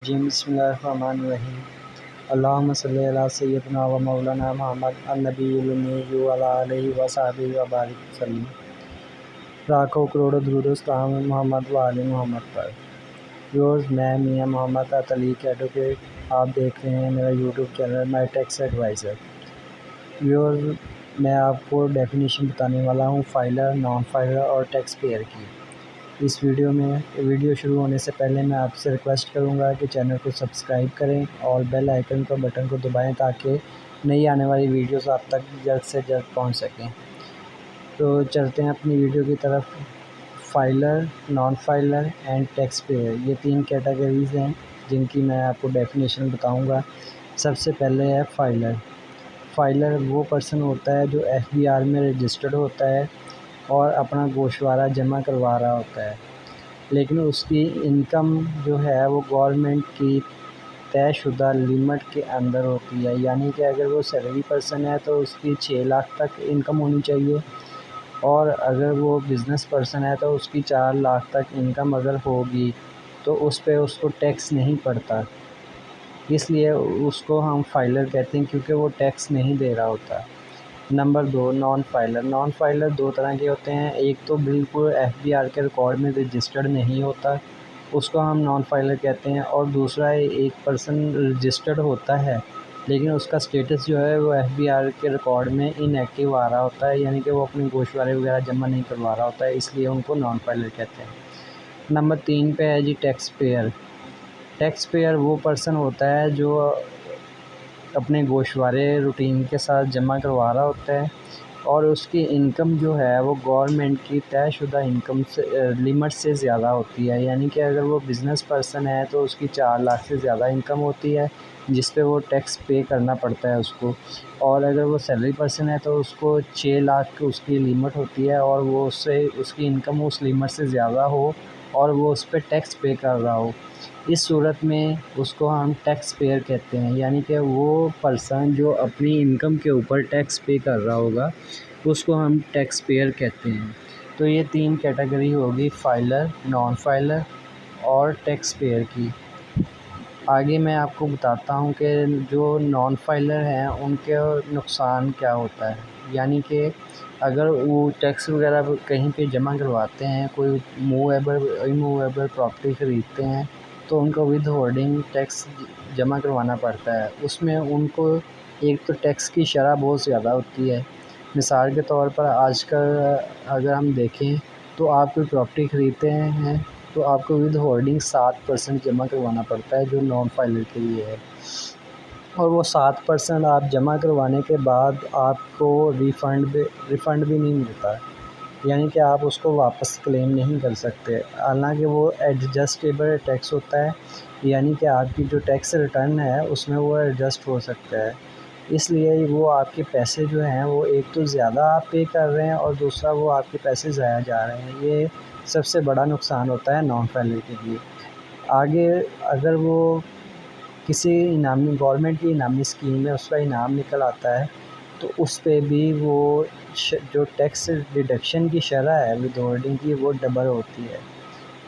جی بسم اللہ الرحمن الرحیم۔ اللہم صلی علی سیدنا و مولانا محمد النبی الامی و علی آلہ و صحبہ و بارک وسلم۔ لاکھوں کروڑوں درود و سلام محمد و آل محمد پر۔ ویورز، میں میاں محمد عطلیق ایڈوکیٹ، آپ دیکھ رہے ہیں میرا یوٹیوب چینل مائی ٹیکس ایڈوائزر۔ ویورز، میں آپ کو ڈیفینیشن بتانے والا ہوں فائلر، نان فائلر اور ٹیکس پیئر کی۔ اس ویڈیو شروع ہونے سے پہلے میں آپ سے ریکویسٹ کروں گا کہ چینل کو سبسکرائب کریں اور بیل آئیکن کو بٹن کو دبائیں تاکہ نئی آنے والی ویڈیوز آپ تک جلد سے جلد پہنچ سکیں۔ تو چلتے ہیں اپنی ویڈیو کی طرف۔ Filer, non filer and tax payer, یہ تین کیٹیگریز ہیں جن کی میں آپ کو ڈیفینیشن بتاؤں گا۔ سب سے پہلے ہے فائلر۔ فائلر وہ پرسن ہوتا ہے جو FBR میں رجسٹرڈ ہوتا ہے اور اپنا گوشوارہ جمع کروا رہا ہوتا ہے، لیکن اس کی انکم جو ہے وہ گورنمنٹ کی طے شدہ لمٹ کے اندر ہوتی ہے، یعنی کہ اگر وہ سیلری پرسن ہے تو اس کی 6 لاکھ تک انکم ہونی چاہیے، اور اگر وہ بزنس پرسن ہے تو اس کی 4 لاکھ تک انکم اگر ہوگی تو اس پہ اس کو ٹیکس نہیں پڑتا، اس لیے اس کو ہم فائلر کہتے ہیں کیونکہ وہ ٹیکس نہیں دے رہا ہوتا۔ Number 2، non filer. Non filer دو طرح کے ہوتے ہیں، ایک تو بالکل FBR کے ریکارڈ میں رجسٹرڈ نہیں ہوتا، اس کو ہم نان فائلر کہتے ہیں، اور دوسرا ایک پرسن رجسٹرڈ ہوتا ہے لیکن اس کا سٹیٹس جو ہے وہ FBR کے ریکارڈ میں ان ایکٹیو آ رہا ہوتا ہے، یعنی کہ وہ اپنے گوشوارے وغیرہ جمع نہیں کروا رہا ہوتا ہے، اس لیے ان کو نان فائلر کہتے ہیں۔ نمبر 3 پہ ہے جی ٹیکس پیئر۔ ٹیکس پیئر وہ پرسن ہوتا ہے جو اپنے گوشوارے روٹین کے ساتھ جمع کروا رہا ہوتا ہے اور اس کی انکم جو ہے وہ گورنمنٹ کی طے شدہ انکم سے لمٹ سے زیادہ ہوتی ہے، یعنی کہ اگر وہ بزنس پرسن ہے تو اس کی 4 لاکھ سے زیادہ انکم ہوتی ہے جس پہ وہ ٹیکس پے کرنا پڑتا ہے اس کو، اور اگر وہ سیلری پرسن ہے تو اس کو 6 لاکھ اس کی لمٹ ہوتی ہے اور وہ اس کی انکم اس لمٹ سے زیادہ ہو اور وہ اس پہ ٹیکس پے کر رہا ہو، اس صورت میں اس کو ہم ٹیکس پیئر کہتے ہیں، یعنی کہ وہ پرسن جو اپنی انکم کے اوپر ٹیکس پے کر رہا ہوگا اس کو ہم ٹیکس پیئر کہتے ہیں۔ تو یہ 3 کیٹیگری ہوگی فائلر، نان فائلر اور ٹیکس پیئر کی۔ آگے میں آپ کو بتاتا ہوں کہ جو نان فائلر ہیں ان کے نقصان کیا ہوتا ہے، یعنی کہ اگر وہ ٹیکس وغیرہ کہیں پہ جمع کرواتے ہیں، کوئی ایموویبل پراپرٹی خریدتے ہیں تو ان کو ود ہولڈنگ ٹیکس جمع کروانا پڑتا ہے، اس میں ان کو ایک تو ٹیکس کی شرح بہت زیادہ ہوتی ہے۔ مثال کے طور پر آج کل اگر ہم دیکھیں تو آپ کوئی پراپرٹی خریدتے ہیں تو آپ کو ود ہولڈنگ 7% جمع کروانا پڑتا ہے جو نان فائلر کے لیے ہے، اور وہ 7% آپ جمع کروانے کے بعد آپ کو ریفنڈ بھی نہیں ملتا، یعنی کہ آپ اس کو واپس کلیم نہیں کر سکتے، حالانکہ وہ ایڈجسٹیبل ٹیکس ہوتا ہے، یعنی کہ آپ کی جو ٹیکس ریٹرن ہے اس میں وہ ایڈجسٹ ہو سکتا ہے، اس لیے وہ آپ کے پیسے جو ہیں وہ ایک تو زیادہ آپ پے کر رہے ہیں اور دوسرا وہ آپ کے پیسے ضائع جا رہے ہیں، یہ سب سے بڑا نقصان ہوتا ہے نان فائلر کے لیے۔ آگے اگر وہ کسی انعامی گورنمنٹ کی انعامی اسکیم میں اس کا انعام نکل آتا ہے تو اس پہ بھی وہ جو ٹیکس ڈیڈکشن کی شرح ہے ود ہولڈنگ کی وہ ڈبل ہوتی ہے،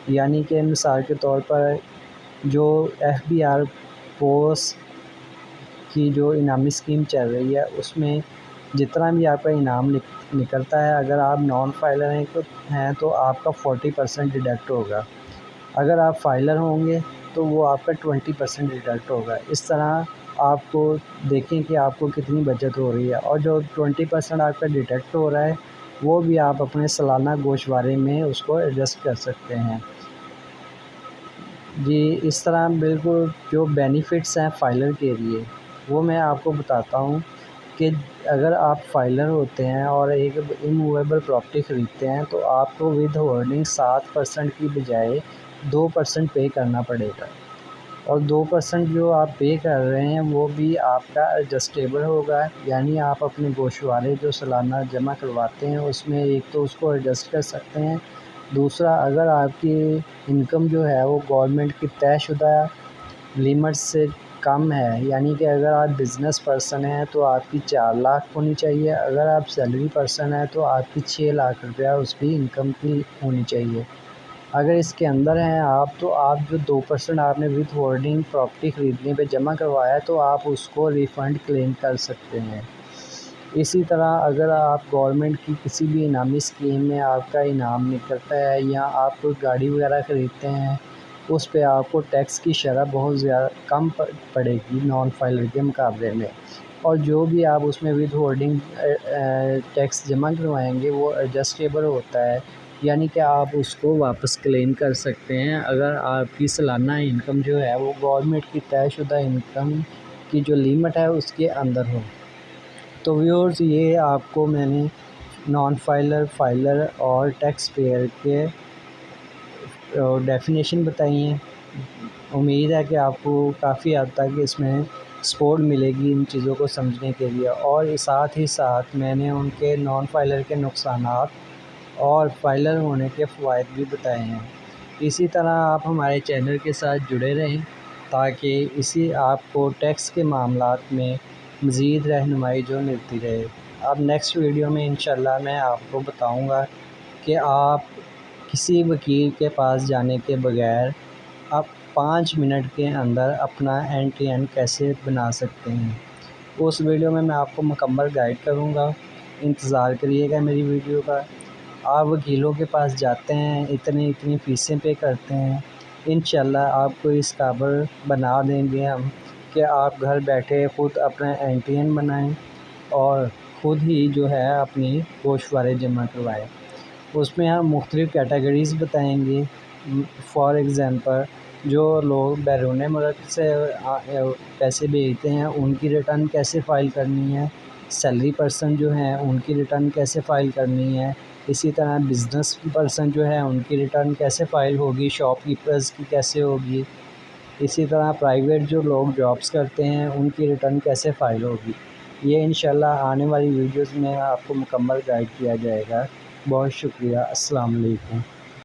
یعنی کہ مثال کے طور پر جو FBR پوسٹ کی جو انعامی اسکیم چل رہی ہے اس میں جتنا بھی آپ کا انعام نکلتا ہے، اگر آپ نان فائلر ہیں تو آپ کا 40% ڈیڈکٹ ہوگا، اگر آپ فائلر ہوں گے تو وہ آپ کا 20% ڈیڈکٹ ہوگا۔ اس طرح آپ کو دیکھیں کہ آپ کو کتنی بچت ہو رہی ہے، اور جو 20% آپ کا ڈیڈکٹ ہو رہا ہے وہ بھی آپ اپنے سالانہ گوشوارے میں اس کو ایڈجسٹ کر سکتے ہیں۔ جی اس طرح بالکل جو بینیفٹس ہیں فائلر کے لیے وہ میں آپ کو بتاتا ہوں کہ اگر آپ فائلر ہوتے ہیں اور ایک ایموویبل پراپرٹی خریدتے ہیں تو آپ کو ود ہولڈنگ 7% کی بجائے 2% پے کرنا پڑے گا، اور 2% جو آپ پے کر رہے ہیں وہ بھی آپ کا ایڈجسٹیبل ہوگا، یعنی آپ اپنے گوشوارے جو سالانہ جمع کرواتے ہیں اس میں ایک تو اس کو ایڈجسٹ کر سکتے ہیں، دوسرا اگر آپ کی انکم جو ہے وہ گورنمنٹ کی طے شدہ لمٹ سے کم ہے، یعنی کہ اگر آپ بزنس پرسن ہیں تو آپ کی 4 لاکھ ہونی چاہیے، اگر آپ سیلری پرسن ہیں تو آپ کی 6 لاکھ روپیہ اس کی انکم کی ہونی چاہیے۔ اگر اس کے اندر ہیں آپ تو آپ جو 2% آپ نے ود ہولڈنگ پراپرٹی خریدنے پہ جمع کروایا ہے تو آپ اس کو ریفنڈ کلیم کر سکتے ہیں۔ اسی طرح اگر آپ گورنمنٹ کی کسی بھی انعامی اسکیم میں آپ کا انعام نکلتا ہے یا آپ کوئی گاڑی وغیرہ خریدتے ہیں اس پہ آپ کو ٹیکس کی شرح بہت زیادہ کم پڑے گی نان فائلر کے مقابلے میں، اور جو بھی آپ اس میں ود ہولڈنگ ٹیکس جمع کروائیں گے وہ ایڈجسٹیبل ہوتا ہے، یعنی کہ آپ اس کو واپس کلیم کر سکتے ہیں اگر آپ کی سالانہ انکم جو ہے وہ گورنمنٹ کی طے شدہ انکم کی جو لیمٹ ہے اس کے اندر ہو۔ تو ویورز یہ آپ کو میں نے نان فائلر، فائلر اور ٹیکس پیئر کے ڈیفینیشن بتائی ہیں۔ امید ہے کہ آپ کو کافی حد تک اس میں سپورٹ ملے گی ان چیزوں کو سمجھنے کے لیے، اور ساتھ ہی ساتھ میں نے ان کے نان فائلر کے نقصانات اور فائلر ہونے کے فوائد بھی بتائے ہیں۔ اسی طرح آپ ہمارے چینل کے ساتھ جڑے رہیں تاکہ آپ کو ٹیکس کے معاملات میں مزید رہنمائی جو ملتی رہے۔ اب نیکسٹ ویڈیو میں انشاءاللہ میں آپ کو بتاؤں گا کہ آپ کسی وکیل کے پاس جانے کے بغیر آپ 5 منٹ کے اندر اپنا NTN کیسے بنا سکتے ہیں۔ اس ویڈیو میں آپ کو مکمل گائیڈ کروں گا، انتظار کریے گا میری ویڈیو کا۔ آپ وکیلوں کے پاس جاتے ہیں، اتنی فیسیں پے کرتے ہیں، انشاءاللہ آپ کو اس قابل بنا دیں گے ہم کہ آپ گھر بیٹھے خود اپنا NTN بنائیں اور خود ہی جو ہے اپنی گوشوارے جمع کروائیں۔ اس میں ہم مختلف کیٹیگریز بتائیں گے، فار ایگزامپل جو لوگ بیرون ملک سے پیسے بھیجتے ہیں ان کی ریٹرن کیسے فائل کرنی ہے، سیلری پرسن جو ہیں ان کی ریٹرن کیسے فائل کرنی ہے، اسی طرح بزنس پرسن جو ہے ان کی ریٹرن کیسے فائل ہوگی، شاپ کیپرز کی کیسے ہوگی، اسی طرح پرائیویٹ جو لوگ جابس کرتے ہیں ان کی ریٹرن کیسے فائل ہوگی۔ یہ انشاءاللہ آنے والی ویڈیوز میں آپ کو مکمل گائیڈ کیا جائے گا۔ بہت شکریہ، السلام علیکم۔